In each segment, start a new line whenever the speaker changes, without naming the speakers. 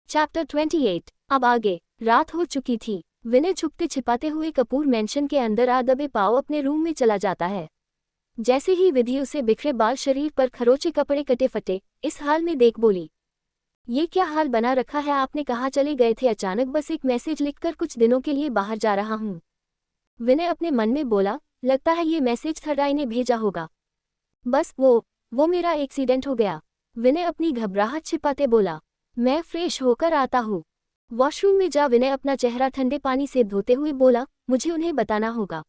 Chapter 28। अब आगे। रात हो चुकी थी। विनय छुपते छिपाते हुए कपूर मैंशन के अंदर आ दबे पाँव अपने रूम में चला जाता है। जैसे ही विधि उसे बिखरे बाल, शरीर पर खरोचे कपड़े कटे फटे इस हाल में देख बोली, ये क्या हाल बना रखा है आपने, कहाँ चले गए थे अचानक? बस एक मैसेज लिखकर कुछ दिनों के लिए बाहर जा रहा हूँ। विनय अपने मन में बोला, लगता है ये मैसेज थर्ड आई ने भेजा होगा। बस वो मेरा एक्सीडेंट हो गया। विनय अपनी घबराहट छिपाते बोला, मैं फ्रेश होकर आता हूँ। वॉशरूम में जा विनय अपना चेहरा ठंडे पानी से धोते हुए बोला, मुझे उन्हें बताना होगा।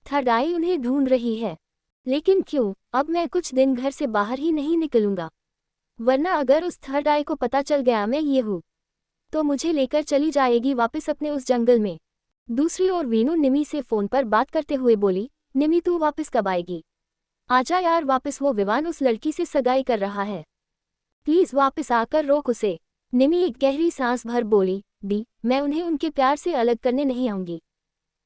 थर्ड आई उन्हें ढूंढ रही है। लेकिन क्यों? अब मैं कुछ दिन घर से बाहर ही नहीं निकलूंगा, वरना अगर उस थर्ड आई को पता चल गया मैं ये हूँ तो मुझे लेकर चली जाएगी वापस अपने उस जंगल में। दूसरी ओर वीनू निमी से फोन पर बात करते हुए बोली, निमी तू वापस कब आएगी? आजा यार वापस, वो विवान उस लड़की से सगाई कर रहा है, प्लीज वापस आकर रोक उसे। निमी एक गहरी सांस भर बोली, दी मैं उन्हें उनके प्यार से अलग करने नहीं आऊंगी,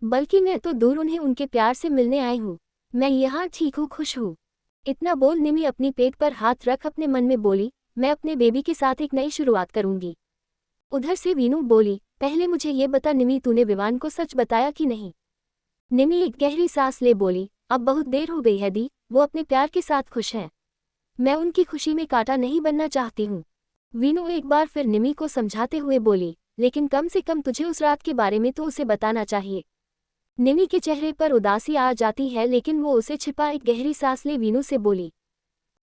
बल्कि मैं तो दूर उन्हें उनके प्यार से मिलने आई हूँ। मैं यहाँ ठीक हूँ, खुश हूँ। इतना बोल निमी अपनी पेट पर हाथ रख अपने मन में बोली, मैं अपने बेबी के साथ एक नई शुरुआत करूंगी। उधर से वीनू बोली, पहले मुझे ये बता निमी, तूने विवान को सच बताया कि नहीं? निमी एक गहरी सांस ले बोली, अब बहुत देर हो गई है दी, वो अपने प्यार के साथ खुश हैं। मैं उनकी खुशी में कांटा नहीं बनना चाहती हूँ। वीनू एक बार फिर निमी को समझाते हुए बोली, लेकिन कम से कम तुझे उस रात के बारे में तो उसे बताना चाहिए। निमी के चेहरे पर उदासी आ जाती है, लेकिन वो उसे छिपा एक गहरी सांस ले वीनू से बोली,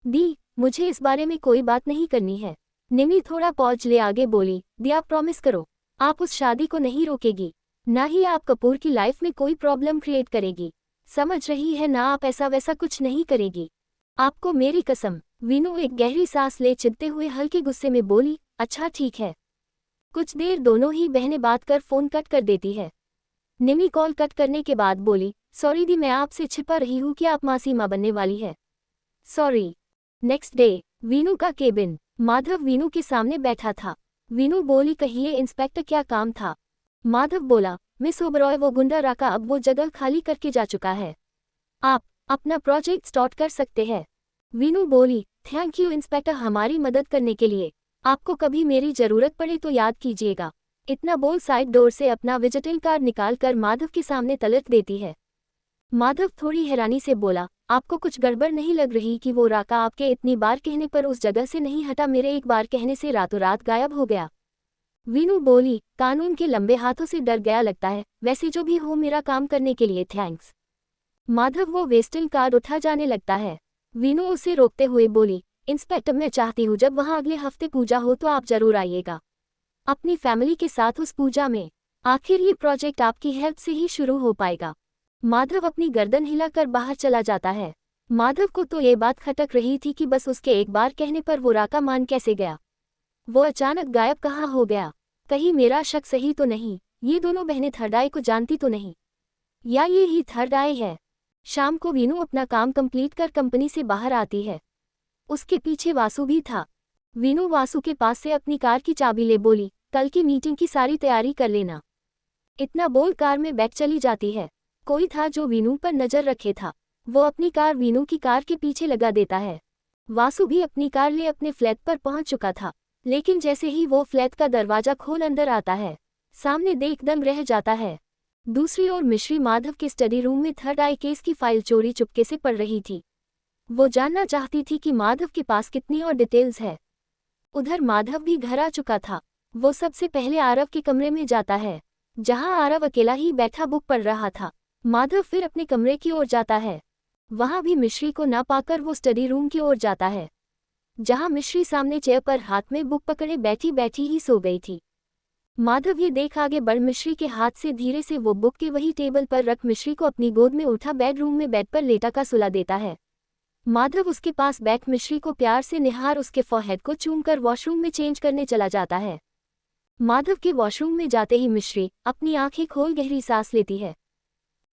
दी मुझे इस बारे में कोई बात नहीं करनी है। निमी थोड़ा पॉज ले आगे बोली, दी आप प्रॉमिस करो, आप उस शादी को नहीं रोकेगी, ना ही आप कपूर की लाइफ में कोई प्रॉब्लम क्रिएट करेगी, समझ रही है ना? आप ऐसा वैसा कुछ नहीं करेगी, आपको मेरी कसम। वीनू एक गहरी सांस ले चिढ़ते हुए हल्के गुस्से में बोली, अच्छा ठीक है। कुछ देर दोनों ही बहनें बात कर फोन कट कर देती है। निमी कॉल कट करने के बाद बोली, सॉरी दी मैं आपसे छिपा रही हूँ कि आप मासी माँ बनने वाली है। सॉरी। नेक्स्ट डे, वीनू का केबिन। माधव वीनू के सामने बैठा था। वीनू बोली, कहिए इंस्पेक्टर क्या काम था? माधव बोला, मिस ओबरॉय वो गुंडा राका अब वो जगह खाली करके जा चुका है, आप अपना प्रोजेक्ट स्टार्ट कर सकते हैं। वीनू बोली, थैंक यू इंस्पेक्टर हमारी मदद करने के लिए, आपको कभी मेरी जरूरत पड़े तो याद कीजिएगा। इतना बोल साइड डोर से अपना विजिटिंग कार्ड निकाल कर माधव के सामने तलक देती है। माधव थोड़ी हैरानी से बोला, आपको कुछ गड़बड़ नहीं लग रही कि वो राका आपके इतनी बार कहने पर उस जगह से नहीं हटा, मेरे एक बार कहने से रातों रात गायब हो गया? वीनू बोली, कानून के लंबे हाथों से डर गया लगता है, वैसे जो भी हो मेरा काम करने के लिए थैंक्स। माधव वो वेस्टिंग कार्ड उठा जाने लगता है। वीनू उसे रोकते हुए बोली, इंस्पेक्टर मैं चाहती हूँ जब वहाँ अगले हफ्ते पूजा हो तो आप जरूर आइएगा, अपनी फैमिली के साथ उस पूजा में। आखिर ये प्रोजेक्ट आपकी हेल्प से ही शुरू हो पाएगा। माधव अपनी गर्दन हिलाकर बाहर चला जाता है। माधव को तो ये बात खटक रही थी कि बस उसके एक बार कहने पर वो राका मान कैसे गया, वो अचानक गायब कहाँ हो गया? कहीं मेरा शक सही तो नहीं, ये दोनों बहनें थर्ड आई को जानती तो नहीं, या ये ही थर्ड आई है? शाम को वीनू अपना काम कंप्लीट कर कंपनी से बाहर आती है। उसके पीछे वासु भी था। वीनू वासु के पास से अपनी कार की चाबी ले बोली, कल की मीटिंग की सारी तैयारी कर लेना। इतना बोल कार में बैठ चली जाती है। कोई था जो वीनू पर नजर रखे था, वो अपनी कार वीनू की कार के पीछे लगा देता है। वासु भी अपनी कार ले अपने फ्लैट पर पहुंच चुका था, लेकिन जैसे ही वो फ्लैट का दरवाजा खोल अंदर आता है, सामने देख दंग रह जाता है। दूसरी ओर मिश्री माधव के स्टडी रूम में थर्ड आई केस की फाइल चोरी चुपके से पढ़ रही थी। वो जानना चाहती थी कि माधव के पास कितनी और डिटेल्स है। उधर माधव भी घर आ चुका था। वो सबसे पहले आरव के कमरे में जाता है, जहां आरव अकेला ही बैठा बुक पढ़ रहा था। माधव फिर अपने कमरे की ओर जाता है। वहां भी मिश्री को ना पाकर वो स्टडी रूम की ओर जाता है, जहां मिश्री सामने चेयर पर हाथ में बुक पकड़े बैठी बैठी ही सो गई थी। माधव ये देख आगे बढ़ मिश्री के हाथ से धीरे से वो बुक के वही टेबल पर रख मिश्री को अपनी गोद में उठा बेडरूम में बेड पर लेटा का सुला देता है। माधव उसके पास बैठ मिश्री को प्यार से निहार उसके फॉरहेड को चूमकर वॉशरूम में चेंज करने चला जाता है। माधव के वॉशरूम में जाते ही मिश्री अपनी आंखें खोल गहरी सांस लेती है।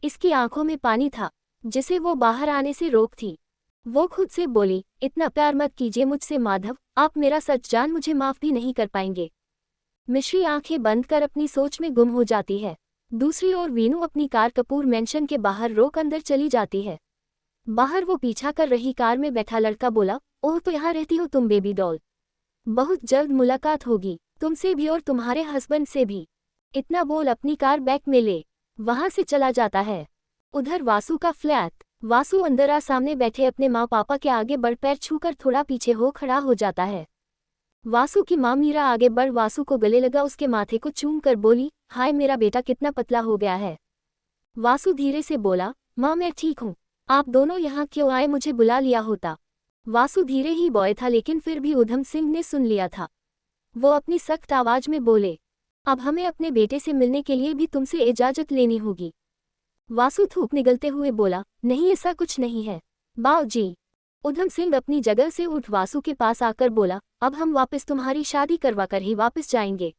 इसकी आंखों में पानी था, जिसे वो बाहर आने से रोक थी। वो खुद से बोली, इतना प्यार मत कीजिए मुझसे माधव, आप मेरा सच जान मुझे माफ भी नहीं कर पाएंगे। मिश्री आंखें बंद कर अपनी सोच में गुम हो जाती है। दूसरी ओर वीनू अपनी कार कपूर मैंशन के बाहर रोक अंदर चली जाती है। बाहर वो पीछा कर रही कार में बैठा लड़का बोला, ओह तो यहाँ रहती हो तुम बेबी डॉल, बहुत जल्द मुलाकात होगी। तुमसे भी और तुम्हारे हस्बैंड से भी। इतना बोल अपनी कार बैक में ले वहां से चला जाता है। उधर वासु का फ्लैट। वासु अंदर आ सामने बैठे अपने माँ पापा के आगे बढ़ पैर छूकर थोड़ा पीछे हो खड़ा हो जाता है। वासु की माँ मीरा आगे बढ़ वासु को गले लगा उसके माथे को चूम कर बोली, हाय मेरा बेटा कितना पतला हो गया है। वासु धीरे से बोला, माँ मैं ठीक हूँ, आप दोनों यहाँ क्यों आए, मुझे बुला लिया होता। वासु धीरे ही बॉय था लेकिन फिर भी उधम सिंह ने सुन लिया था। वो अपनी सख्त आवाज में बोले, अब हमें अपने बेटे से मिलने के लिए भी तुमसे इजाजत लेनी होगी। वासु थूक निगलते हुए बोला, नहीं ऐसा कुछ नहीं है बाऊजी। उधम सिंह अपनी जगह से उठ वासु के पास आकर बोला, अब हम वापस तुम्हारी शादी करवा कर ही वापस जाएंगे।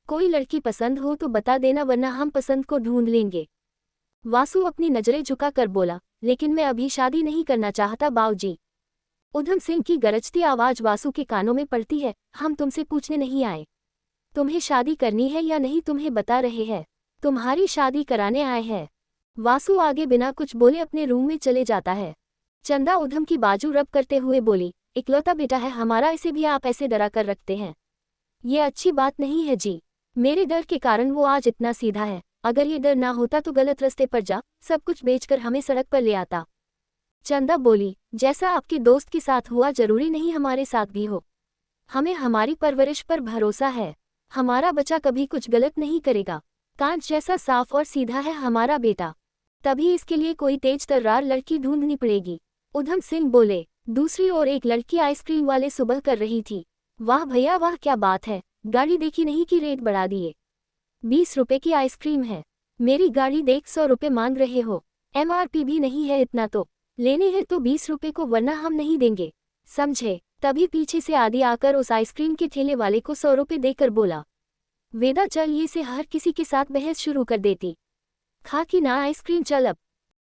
कोई लड़की पसंद हो तो बता देना वरना हम पसंद को ढूंढ लेंगे। वासु अपनी नजरें झुकाकर बोला, लेकिन मैं अभी शादी नहीं करना चाहता बाऊजी। उधम सिंह की गरजती आवाज वासु के कानों में पड़ती है, हम तुमसे पूछने नहीं आए तुम्हें शादी करनी है या नहीं, तुम्हें बता रहे हैं तुम्हारी शादी कराने आए हैं। वासु आगे बिना कुछ बोले अपने रूम में चले जाता है। चंदा उधम की बाजू रब करते हुए बोली, इकलौता बेटा है हमारा, इसे भी आप ऐसे डरा कर रखते हैं, ये अच्छी बात नहीं है जी। मेरे डर के कारण वो आज इतना सीधा है, अगर ये डर ना होता तो गलत रास्ते पर जा सब कुछ बेचकर हमें सड़क पर ले आता। चंदा बोली, जैसा आपके दोस्त के साथ हुआ जरूरी नहीं हमारे साथ भी हो, हमें हमारी परवरिश पर भरोसा है, हमारा बच्चा कभी कुछ गलत नहीं करेगा, कांच जैसा साफ और सीधा है हमारा बेटा, तभी इसके लिए कोई तेज तर्रार लड़की ढूंढनी पड़ेगी। उधम सिंह बोले। दूसरी ओर एक लड़की आइसक्रीम वाले सुबह कर रही थी, वाह भैया वाह क्या बात है, गाड़ी देखी नहीं कि रेट बढ़ा दिए, 20 रुपए की आइसक्रीम है, मेरी गाड़ी देख 100 रुपए मांग रहे हो, MRP भी नहीं है इतना, तो लेने हैं तो 20 रुपए को वरना हम नहीं देंगे, समझे। तभी पीछे से आदि आकर उस आइसक्रीम के ठेले वाले को 100 रुपए देकर बोला, वेदा चल ये से हर किसी के साथ बहस शुरू कर देती, खा कि ना आइसक्रीम चल अब।